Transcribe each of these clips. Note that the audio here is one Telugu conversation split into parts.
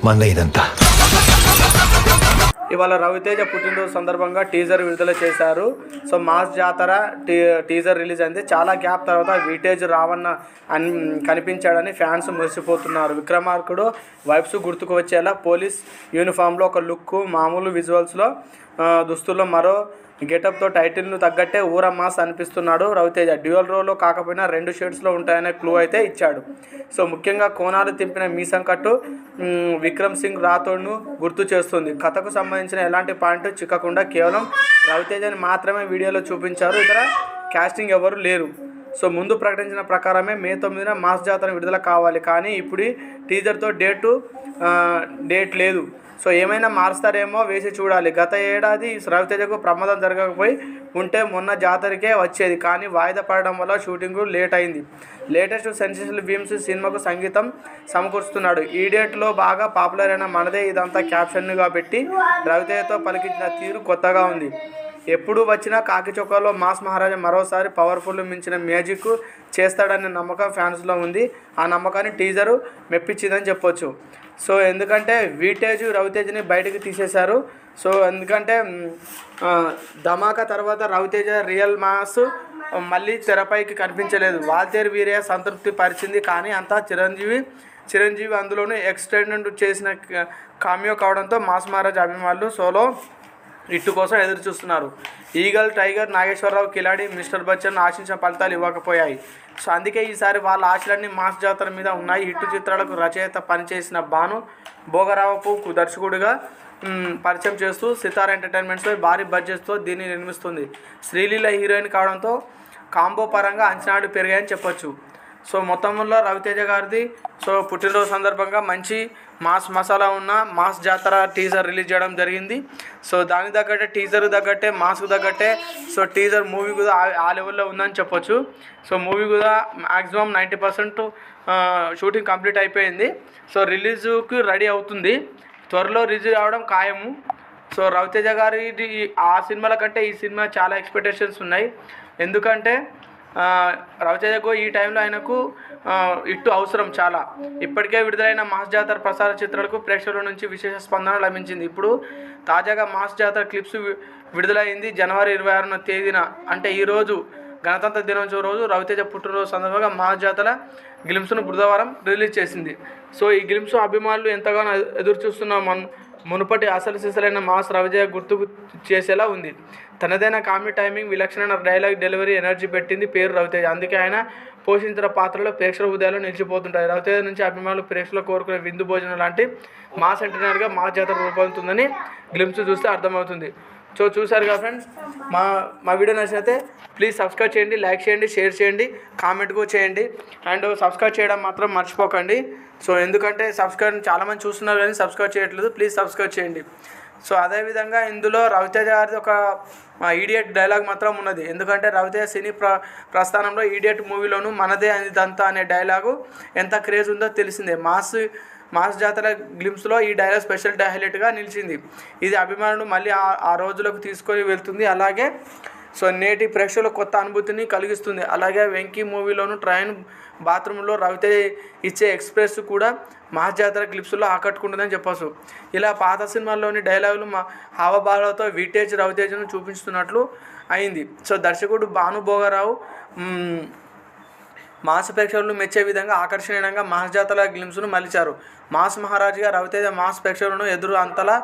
మందే ఇదంతా. ఇవాళ రవితేజ పుట్టినరోజు సందర్భంగా టీజర్ విడుదల చేశారు. సో మాస్ జాతర టీజర్ రిలీజ్ అయింది. చాలా గ్యాప్ తర్వాత విటేజ్ రావణ కనిపించాడని ఫ్యాన్స్ మురిసిపోతున్నారు. విక్రమార్కుడు వైబ్స్ గుర్తుకు వచ్చేలా పోలీస్ యూనిఫామ్లో ఒక లుక్, మామూలు విజువల్స్లో దుస్తుల్లో మరో గెటప్తో టైటిల్ను తగ్గట్టే ఊర మాస్ అనిపిస్తున్నాడు రవితేజ. డ్యూయల్ రోల్లో కాకపోయినా 2 షేడ్స్లో ఉంటాయనే క్లూ అయితే ఇచ్చాడు. సో ముఖ్యంగా కోణాలు తిప్పిన మీసం కట్టు విక్రమ్ సింగ్ రాథోడ్ను గుర్తు చేస్తుంది. కథకు సంబంధించిన ఎలాంటి పాయింట్ చిక్కకుండా కేవలం రవితేజని మాత్రమే వీడియోలో చూపించారు. ఇతర కాస్టింగ్ ఎవరు లేరు. సో ముందు ప్రకటించిన ప్రకారమే మే 9న మాస్ జాతర విడుదల కావాలి. కానీ ఇప్పుడు టీజర్తో డేట్ లేదు. సో ఏమైనా మారుస్తారేమో వేసి చూడాలి. గత ఏడాది రవితేజకు ప్రమాదం జరగకపోయి ఉంటే మొన్న జాతరకే వచ్చేది. కానీ వాయిదా పడడం వల్ల షూటింగ్ లేట్ అయింది. లేటెస్ట్ సెన్సేషనల్ భీమ్స్ సినిమాకు సంగీతం సమకూరుస్తున్నాడు. ఈ డేట్లో బాగా పాపులర్ అయిన మనదే ఇదంతా క్యాప్షన్గా పెట్టి రవితేజతో పలికించిన తీరు కొత్తగా ఉంది. ఎప్పుడు వచ్చినా కాకి చొక్కాలో మాస్ మహారాజా మరోసారి పవర్ఫుల్ మించిన మ్యాజిక్ చేస్తాడనే నమ్మకం ఫ్యాన్స్లో ఉంది. ఆ నమ్మకాన్ని టీజరు మెప్పించిందని చెప్పొచ్చు. సో ఎందుకంటే విటేజ్ రవితేజని బయటకు తీసేశారు. సో ఎందుకంటే ధమాకా తర్వాత రవితేజ రియల్ మాస్ మళ్ళీ తెరపైకి కనిపించలేదు. వాల్తేరు వీరయ్య సంతృప్తి పరిచింది. కానీ అంతా చిరంజీవి అందులోనూ ఎక్స్టెండ్ చేసిన కామియో కావడంతో మాస్ మహారాజ్ అభిమానులు సోలో హిట్ కోసం ఎదురు చూస్తున్నారు. Eagle, Tiger, Nageswara Rao, Khiladi, Mr Bachchan ఆశించిన ఫలితాలు ఇవ్వకపోయాయి. సో అందుకే ఈసారి వాళ్ళ ఆశలన్నీ మాస్ జాతర మీద ఉన్నాయి. హిట్ చిత్రాలకు రచయిత పనిచేసిన భాను భోగరావుకు దర్శకుడిగా పరిచయం చేస్తూ సితారా ఎంటర్టైన్మెంట్స్తో భారీ బడ్జెట్తో దీన్ని నిర్మిస్తుంది. శ్రీలీల హీరోయిన్ కావడంతో కాంబో పరంగా అంచనాలు పెరిగాయని చెప్పొచ్చు. సో మొత్తంలో రవితేజ గారిది సో పుట్టినరోజు సందర్భంగా మంచి మాస్ మసాలా ఉన్న మాస్ జాతర టీజర్ రిలీజ్ చేయడం జరిగింది. సో దానికి తగ్గట్టే టీజర్ తగ్గట్టే మాస్కు తగ్గట్టే సో టీజర్ మూవీ కూడా ఆ లెవెల్లో ఉందని చెప్పొచ్చు. సో మూవీ కూడా మ్యాక్సిమం 90% షూటింగ్ కంప్లీట్ అయిపోయింది. సో రిలీజుకి రెడీ అవుతుంది. త్వరలో రిలీజ్ అవడం ఖాయము. సో రవితేజ గారి ఆ సినిమాల కంటే ఈ సినిమా చాలా ఎక్స్పెక్టేషన్స్ ఉన్నాయి. ఎందుకంటే రవితేజకు ఈ టైంలో ఆయనకు ఇట్టు అవసరం చాలా. ఇప్పటికే విడుదలైన మాస్ జాతర ప్రసార చిత్రాలకు ప్రేక్షకుల నుంచి విశేష స్పందన లభించింది. ఇప్పుడు తాజాగా మాస్ జాతర క్లిప్స్ విడుదలైంది. జనవరి 26వ తేదీన అంటే ఈరోజు గణతంత్ర దినోత్సవం రోజు రవితేజ పుట్టినరోజు సందర్భంగా మాస్ జాతర గ్లిమ్స్ను బుధవారం రిలీజ్ చేసింది. సో ఈ గ్లిమ్స్ అభిమానులు ఎంతగానో ఎదురు చూస్తున్న మునుపటి అసలు సిసలైన మాస్ రవితేజ గుర్తుకు చేసేలా ఉంది. తనదైన కామెడీ టైమింగ్, విలక్షణ డైలాగ్ డెలివరీ ఎనర్జీ పెట్టింది పేరు రవితేజ. అందుకే ఆయన పోషించిన పాత్రలో ప్రేక్షకుల హృదయాలు నిలిచిపోతుంటాయి. రవితేజ నుంచి అభిమానులు ప్రేక్షకులు కోరుకునే విందు భోజనం లాంటి మాస్ ఎంటర్టైనర్గా మాస్ జాతర రూపొందుతుందని గ్లిమ్స్ చూస్తే అర్థమవుతుంది. సో చూసారు కదా ఫ్రెండ్స్, మా వీడియో నచ్చినైతే ప్లీజ్ సబ్స్క్రైబ్ చేయండి, లైక్ చేయండి, షేర్ చేయండి, కామెంట్ కూడా చేయండి. అండ్ సబ్స్క్రైబ్ చేయడం మాత్రం మర్చిపోకండి. సో ఎందుకంటే సబ్స్క్రైబ్ చాలామంది చూస్తున్నారు కానీ సబ్స్క్రైబ్ చేయట్లేదు. ప్లీజ్ సబ్స్క్రైబ్ చేయండి. సో అదేవిధంగా ఇందులో రవితేజ గారిది ఒక ఈడియట్ డైలాగ్ మాత్రం ఉన్నది. ఎందుకంటే రవితేజ సినీ ప్రస్థానంలో ఈడియట్ మూవీలోనూ మనదే ఇదంతా అనే డైలాగు ఎంత క్రేజ్ ఉందో తెలిసిందే. మాస్ జాతర గ్లిమ్స్లో ఈ డైలాగ్ స్పెషల్ హైలైట్గా నిలిచింది. ఇది అభిమానులు మళ్ళీ ఆ రోజులకు తీసుకొని వెళ్తుంది. అలాగే సో నేటి ప్రేక్షకులకు కొత్త అనుభూతిని కలిగిస్తుంది. అలాగే వెంకీ మూవీలోను ట్రైన్ బాత్రూంలో రవితేజ ఇచ్చే ఎక్స్ప్రెస్ కూడా మాస్ జాతర క్లిప్స్లో ఆకట్టుకుంటుందని చెప్పచ్చు. ఇలా పాత సినిమాల్లోని డైలాగులు హావభావాలతో విటేజ్ రవితేజను చూపిస్తున్నట్లు అయింది. సో దర్శకుడు భాను భోగరావు మాస్ ప్రేక్షకులు మెచ్చే విధంగా ఆకర్షణీయంగా మాస్ జాతర గ్లిమ్స్ను మలిచారు. మాస్ మహారాజుగా రవితేజ మాస్ ప్రేక్షకులను ఎదురు అంతలా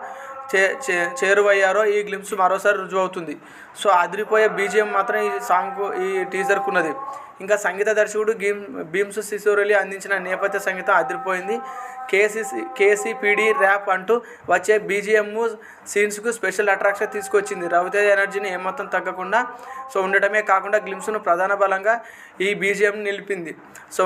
చేరువయ్యారో ఈ గ్లిమ్స్ మరోసారి రుజువు అవుతుంది. సో అదిరిపోయే బీజిఎం మాత్రం ఈ టీజర్కు ఉన్నది. ఇంకా సంగీత దర్శకుడు భీమ్స్ సిసోరెలి అందించిన నేపథ్య సంగీతం అదిరిపోయింది. కేసీపీడీ ర్యాప్ అంటూ వచ్చే బీజిఎం సీన్స్కు స్పెషల్ అట్రాక్షన్ తీసుకొచ్చింది. రవితేజ ఎనర్జీని ఏమాత్రం తగ్గకుండా సో ఉండటమే కాకుండా గ్లిమ్స్ను ప్రధాన బలంగా ఈ బీజిఎం నిలిపింది. సో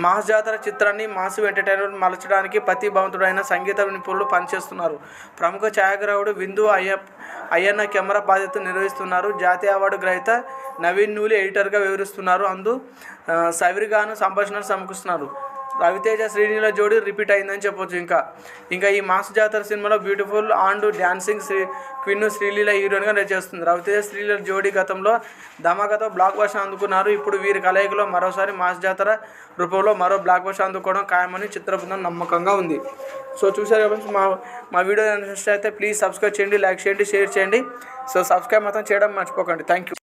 మాస్ జాతర చిత్రాన్ని మాస్ ఎంటర్టైన్మెంట్ మలచడానికి ప్రతిభావంతుడైన సంగీత నిపుణులు పనిచేస్తున్నారు. ప్రముఖ ఛాయాగ్రాహకుడు విందు అయ్యన్న కెమెరా బాధ్యతలు నిర్వహిస్తున్నారు. జాతీయ అవార్డు గ్రహీత నవీన్ నూలి ఎడిటర్గా వివరిస్తున్నారు. సవిరిగాను సంభాషణలు సమకూరుస్తున్నారు. రవితేజ శ్రీలీల జోడీ రిపీట్ అయిందని చెప్పొచ్చు. ఇంకా ఈ మాస్ జాతర సినిమాలో beautiful and dancing queen Sreeleela హీరోయిన్గా చేస్తుంది. రవితేజ శ్రీలీల జోడీ గతంలో ధమాకాతో బ్లాక్ బస్టర్ అందుకున్నారు. ఇప్పుడు వీరి కలయికలో మరోసారి మాస్ జాతర రూపంలో మరో బ్లాక్ బస్టర్ అందుకోవడం ఖాయమని చిత్ర బృందం నమ్మకంగా ఉంది. సో చూసారు కాబట్టి మా వీడియో నచ్చితే ప్లీజ్ సబ్స్క్రైబ్ చేయండి, లైక్ చేయండి, షేర్ చేయండి. సో సబ్స్క్రైబ్ మాత్రం చేయడం మర్చిపోకండి. Thank you.